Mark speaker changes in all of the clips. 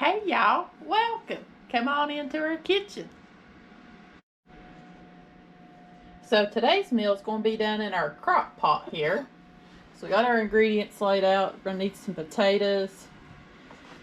Speaker 1: Hey y'all, welcome. Come on into our kitchen. So today's meal is going to be done in our crock pot here. So we got our ingredients laid out. We're going to need some potatoes.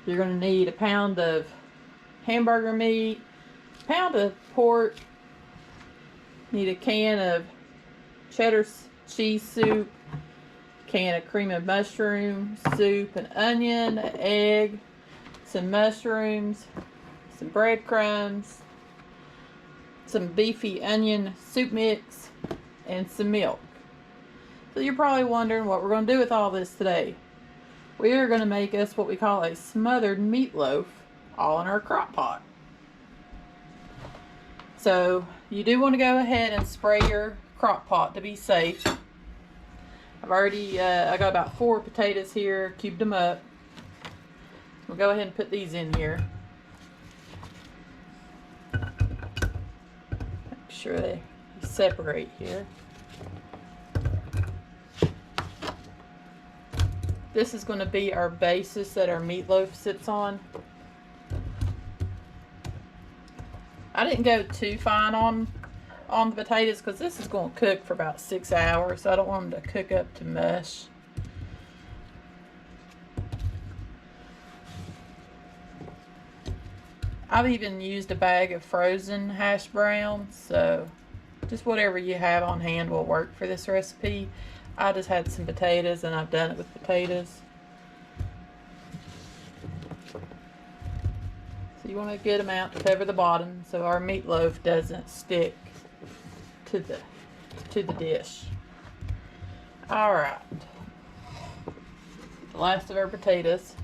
Speaker 1: You're going to need a pound of hamburger meat, a pound of pork, need a can of cheddar cheese soup, a can of cream of mushroom soup, an onion, an egg, some mushrooms, some breadcrumbs, some beefy onion soup mix, and some milk. So you're probably wondering what we're going to do with all this today. We are going to make us what we call a smothered meatloaf, all in our crock pot. So you do want to go ahead and spray your crock pot to be safe. I've already, I got about 4 potatoes here, cubed them up. We'll go ahead and put these in here. Make sure they separate here. This is going to be our basis that our meatloaf sits on. I didn't go too fine on the potatoes because this is going to cook for about 6 hours. So I don't want them to cook up to mush. I've even used a bag of frozen hash browns, so just whatever you have on hand will work for this recipe. I just had some potatoes and I've done it with potatoes. So you want a good amount to cover the bottom so our meatloaf doesn't stick to the dish. Alright. The last of our potatoes.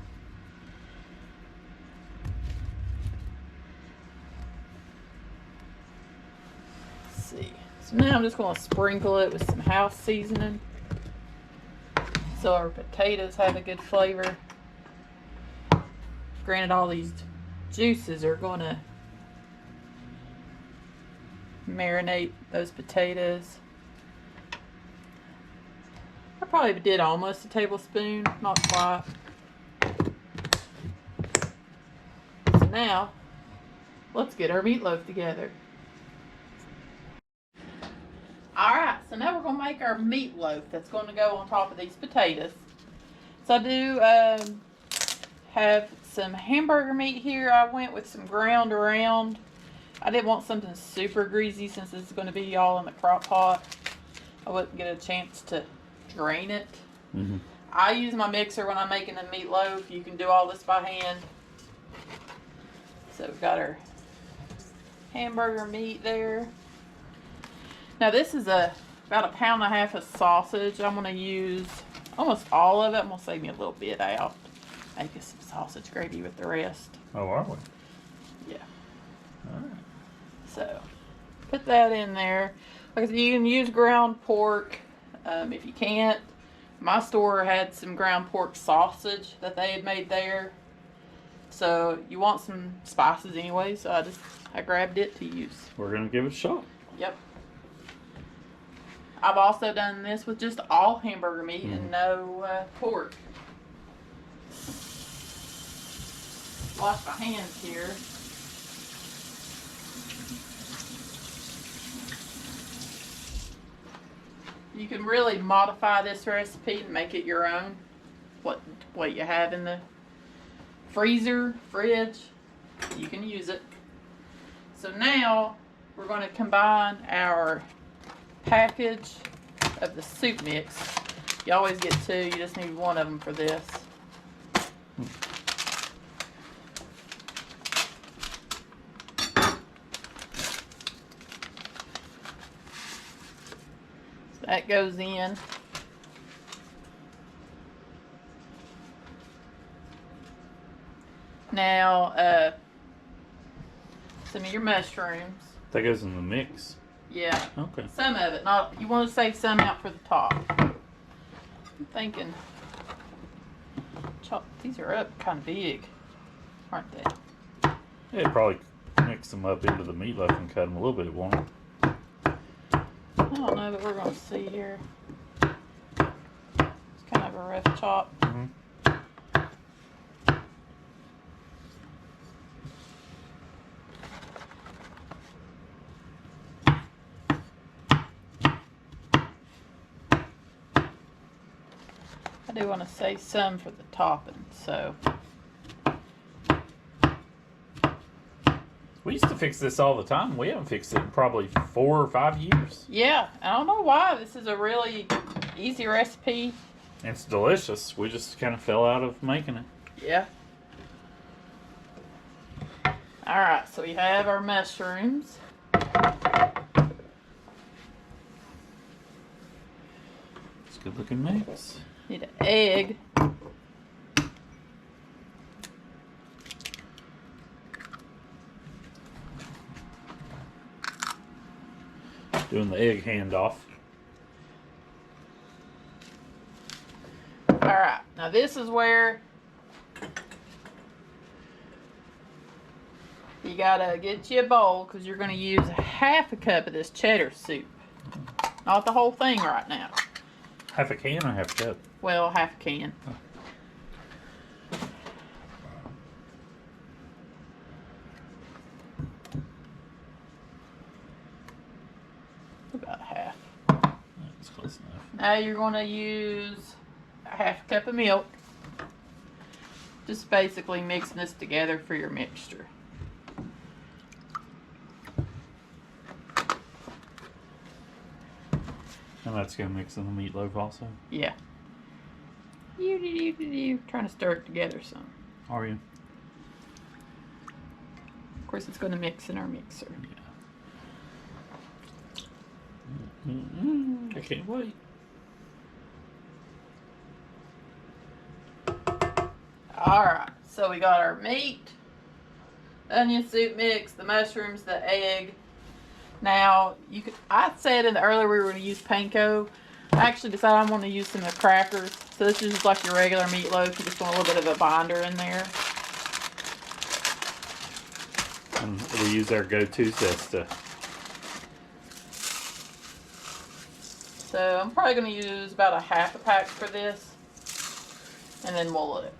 Speaker 1: See. So now I'm just going to sprinkle it with some house seasoning so our potatoes have a good flavor. Granted, all these juices are going to marinate those potatoes. I probably did almost a tablespoon, not quite. So now, let's get our meatloaf together. Alright, so now we're going to make our meatloaf that's going to go on top of these potatoes. So I do have some hamburger meat here. I went with some ground around. I didn't want something super greasy since this is going to be all in the crock pot. I wouldn't get a chance to drain it. I use my mixer when I'm making the meatloaf. You can do all this by hand. So we've got our hamburger meat there. Now this is about 1.5 pounds of sausage. I'm going to use almost all of it. I'm going to save me a little bit out. Make us some sausage gravy with the rest.
Speaker 2: Oh, are we?
Speaker 1: Yeah.
Speaker 2: Alright.
Speaker 1: So, put that in there. Like I said, you can use ground pork if you can't. My store had some ground pork sausage that they had made there. So, you want some spices anyway, so I grabbed it to use.
Speaker 2: We're going to give it a shot.
Speaker 1: Yep. I've also done this with just all hamburger meat and no pork. Wash my hands here. You can really modify this recipe and make it your own. What you have in the freezer, fridge, you can use it. So now we're going to combine our package of the soup mix. You always get 2, you just need one of them for this. So that goes in. Now, some of your mushrooms.
Speaker 2: That goes in the mix.
Speaker 1: Yeah.
Speaker 2: Okay.
Speaker 1: Some of it. Not. You want to save some out for the top. I'm thinking. These are up kind of big, aren't they?
Speaker 2: Yeah, probably mix them up into the meatloaf and cut them a little bit, won't it?
Speaker 1: I don't know, but we're going to see here. It's kind of a rough chop. do want to save some for the topping, so.
Speaker 2: We used to fix this all the time. We haven't fixed it in probably 4 or 5 years.
Speaker 1: Yeah, I don't know why. This is a really easy recipe.
Speaker 2: It's delicious. We just kind of fell out of making it.
Speaker 1: Yeah. Alright, so we have our mushrooms.
Speaker 2: It's a good looking mix.
Speaker 1: Need an egg.
Speaker 2: Doing the egg handoff.
Speaker 1: Alright, now this is where you gotta get you a bowl because you're gonna use half a cup of this cheddar soup. Not the whole thing right now.
Speaker 2: Half a can or half a cup?
Speaker 1: Well, half a can.
Speaker 2: Oh.
Speaker 1: About half.
Speaker 2: That's close enough.
Speaker 1: Now you're gonna use a half a cup of milk. Just basically mixing this together for your mixture.
Speaker 2: And that's going to mix in the meatloaf also?
Speaker 1: Yeah. Trying to stir it together some.
Speaker 2: Are you?
Speaker 1: Of course, it's going to mix in our mixer.
Speaker 2: Yeah. I can't wait.
Speaker 1: Alright, so we got our meat, onion soup mix, the mushrooms, the egg. Now, I said in the earlier we were going to use panko. I actually decided I want to use some of the crackers. So this is just like your regular meatloaf. You just want a little bit of a binder in there.
Speaker 2: And we use our go-to zesta.
Speaker 1: So I'm probably going to use about a half a pack for this. And then we'll look.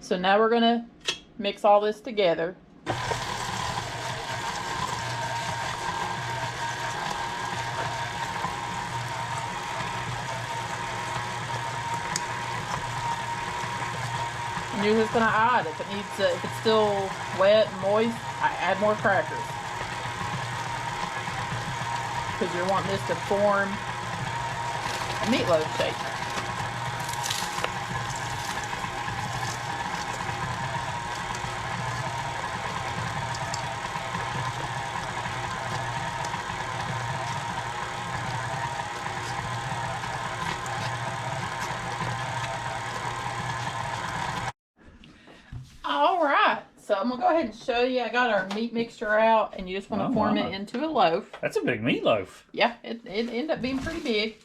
Speaker 1: So now we're going to mix all this together. And you're just going to add, if it's still wet and moist, add more crackers. Because you're wanting this to form a meatloaf shape. Alright, so I'm going to go ahead and show you. I got our meat mixture out, and you just want to form it into a loaf.
Speaker 2: That's a big meatloaf.
Speaker 1: Yeah, it ended up being pretty big.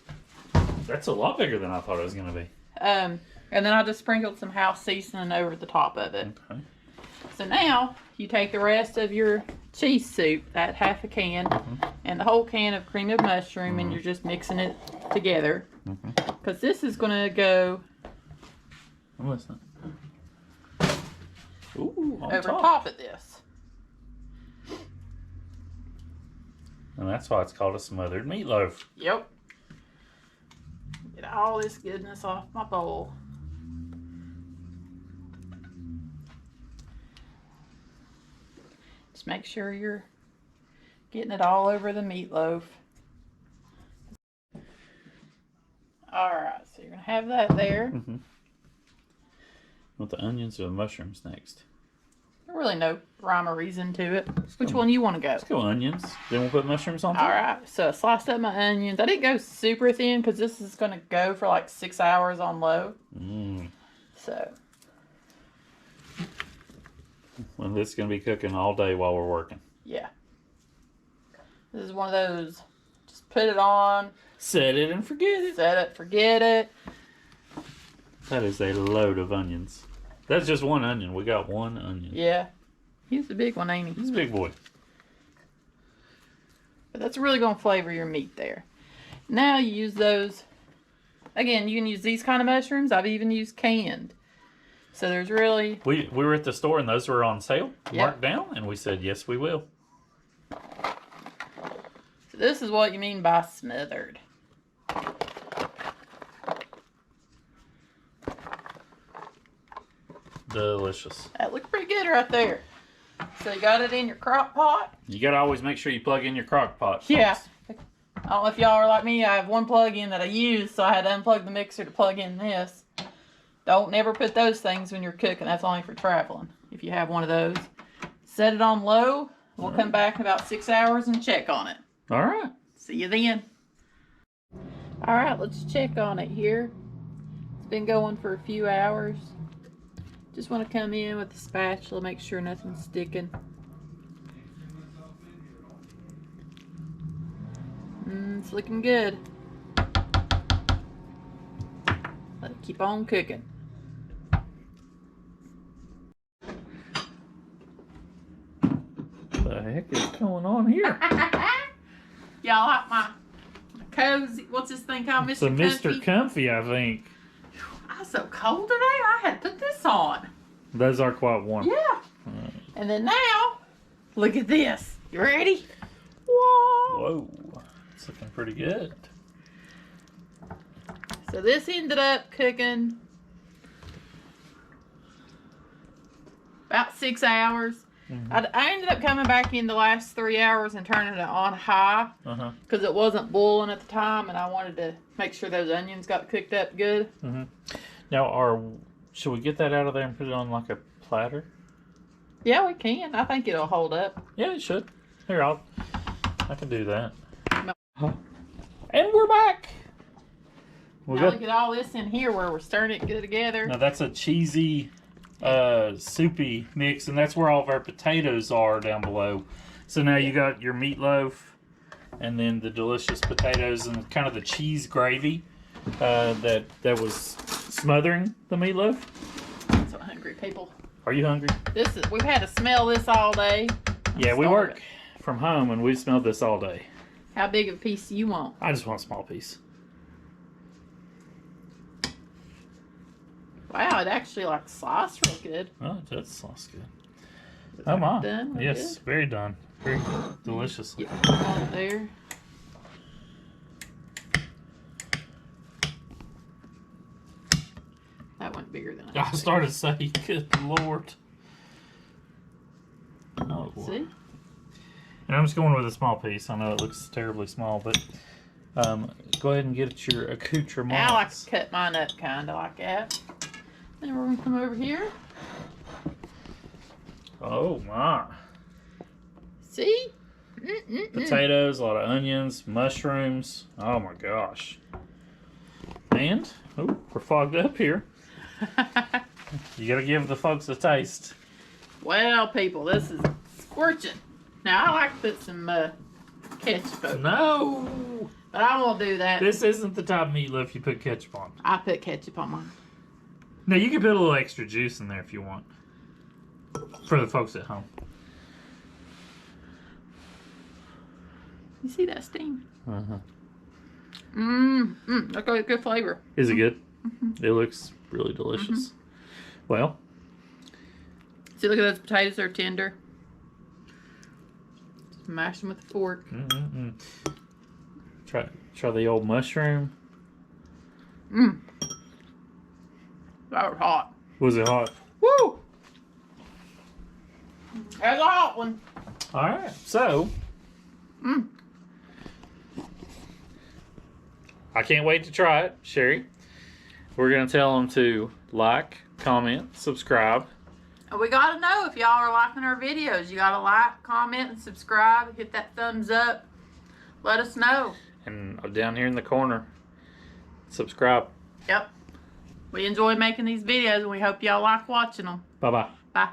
Speaker 2: That's a lot bigger than I thought it was going to be.
Speaker 1: And then I just sprinkled some house seasoning over the top of it.
Speaker 2: Okay.
Speaker 1: So now, you take the rest of your cheese soup, that half a can, and the whole can of cream of mushroom, and you're just mixing it together. Because this is going to go
Speaker 2: What's that? Ooh, on
Speaker 1: over top of this.
Speaker 2: And that's why it's called a smothered meatloaf.
Speaker 1: Yep. Get all this goodness off my bowl. Just make sure you're getting it all over the meatloaf. Alright, so you're going to have that there.
Speaker 2: Want the onions or the mushrooms next?
Speaker 1: Really no rhyme or reason to it. Which one you want to go?
Speaker 2: Let's go onions. Then we'll put mushrooms on top.
Speaker 1: Alright, so I sliced up my onions. I didn't go super thin because this is going to go for like 6 hours on low. So.
Speaker 2: Well, this is going to be cooking all day while we're working.
Speaker 1: Yeah. This is one of those, just put it on.
Speaker 2: Set it and forget it.
Speaker 1: Set it, forget it.
Speaker 2: That is a load of onions. That's just one onion. We got one onion.
Speaker 1: Yeah. He's the big one, ain't he?
Speaker 2: He's a big boy.
Speaker 1: But that's really going to flavor your meat there. Now you use those. Again, you can use these kind of mushrooms. I've even used canned. So there's really...
Speaker 2: We were at the store and those were on sale,
Speaker 1: Yep.
Speaker 2: marked down, and we said, yes, we will.
Speaker 1: So this is what you mean by smothered.
Speaker 2: Delicious.
Speaker 1: That looked pretty good right there. So you got it in your crock pot?
Speaker 2: You got to always make sure you plug in your crock pot.
Speaker 1: Yeah. I don't know if y'all are like me. I have one plug-in that I use, so I had to unplug the mixer to plug in this. Don't never put those things when you're cooking. That's only for traveling, if you have one of those. Set it on low. We'll come back in about 6 hours and check on it.
Speaker 2: All right.
Speaker 1: See you then. All right, let's check on it here. It's been going for a few hours. Just want to come in with the spatula, make sure nothing's sticking. It's looking good. Let it keep on cooking.
Speaker 2: What the heck is going on here?
Speaker 1: Y'all like my cozy, what's this thing called, Mr.
Speaker 2: It's a Mr. Comfy, I think.
Speaker 1: I'm so cold today, I had to put this on.
Speaker 2: Those are quite warm.
Speaker 1: Yeah. And then now, look at this. You ready?
Speaker 2: Whoa. It's looking pretty good.
Speaker 1: So this ended up cooking about 6 hours. I ended up coming back in the last 3 hours and turning it on high because it wasn't boiling at the time, and I wanted to make sure those onions got cooked up good.
Speaker 2: Now, should we get that out of there and put it on like a platter?
Speaker 1: Yeah, we can. I think it'll hold up.
Speaker 2: Yeah, it should. Here, I can do that. And we're back.
Speaker 1: Now look at all this in here where we're stirring it good together.
Speaker 2: Now that's a cheesy, soupy mix, and that's where all of our potatoes are down below. So now you got your meatloaf, and then the delicious potatoes and kind of the cheese gravy that was smothering the meatloaf.
Speaker 1: I'm so hungry, people.
Speaker 2: Are you hungry?
Speaker 1: We've had to smell this all day.
Speaker 2: Yeah, we work from home, and we've smelled this all day.
Speaker 1: How big of a piece do you want?
Speaker 2: I just want a small piece.
Speaker 1: Wow, it actually like sliced real good.
Speaker 2: Oh, it does slice good.
Speaker 1: Is
Speaker 2: Oh
Speaker 1: that
Speaker 2: my.
Speaker 1: done?
Speaker 2: Yes,
Speaker 1: Good?
Speaker 2: very done. Very delicious.
Speaker 1: Get on it there. That went bigger than I
Speaker 2: I started to say, good Lord. Oh, Lord.
Speaker 1: See?
Speaker 2: And I'm just going with a small piece. I know it looks terribly small, but go ahead and get your accoutrements.
Speaker 1: I like to cut mine up kind of like that. Then we're going to come over here.
Speaker 2: Oh, my.
Speaker 1: See?
Speaker 2: Potatoes, a lot of onions, mushrooms. Oh, my gosh. And, oh, we're fogged up here. You got to give the folks a taste.
Speaker 1: Well, people, this is scorching. Now, I like to put some ketchup over.
Speaker 2: No!
Speaker 1: But I won't do that.
Speaker 2: This isn't the type of meatloaf you put ketchup on.
Speaker 1: I put ketchup on mine.
Speaker 2: No, you can put a little extra juice in there if you want. For the folks at home.
Speaker 1: You see that steam?
Speaker 2: Uh-huh.
Speaker 1: That's got a good flavor.
Speaker 2: Is it good? It looks really delicious. Well.
Speaker 1: See, look at those potatoes. They're tender. Just mash them with a fork.
Speaker 2: Try the old mushroom.
Speaker 1: That was hot.
Speaker 2: Was it hot?
Speaker 1: Woo! That's a hot one.
Speaker 2: All right. So. I can't wait to try it, Sherry. We're going to tell them to like, comment, subscribe.
Speaker 1: And we got to know if y'all are liking our videos. You got to like, comment, and subscribe. Hit that thumbs up. Let us know.
Speaker 2: And down here in the corner, subscribe.
Speaker 1: Yep. We enjoy making these videos, and we hope y'all like watching them.
Speaker 2: Bye-bye.
Speaker 1: Bye.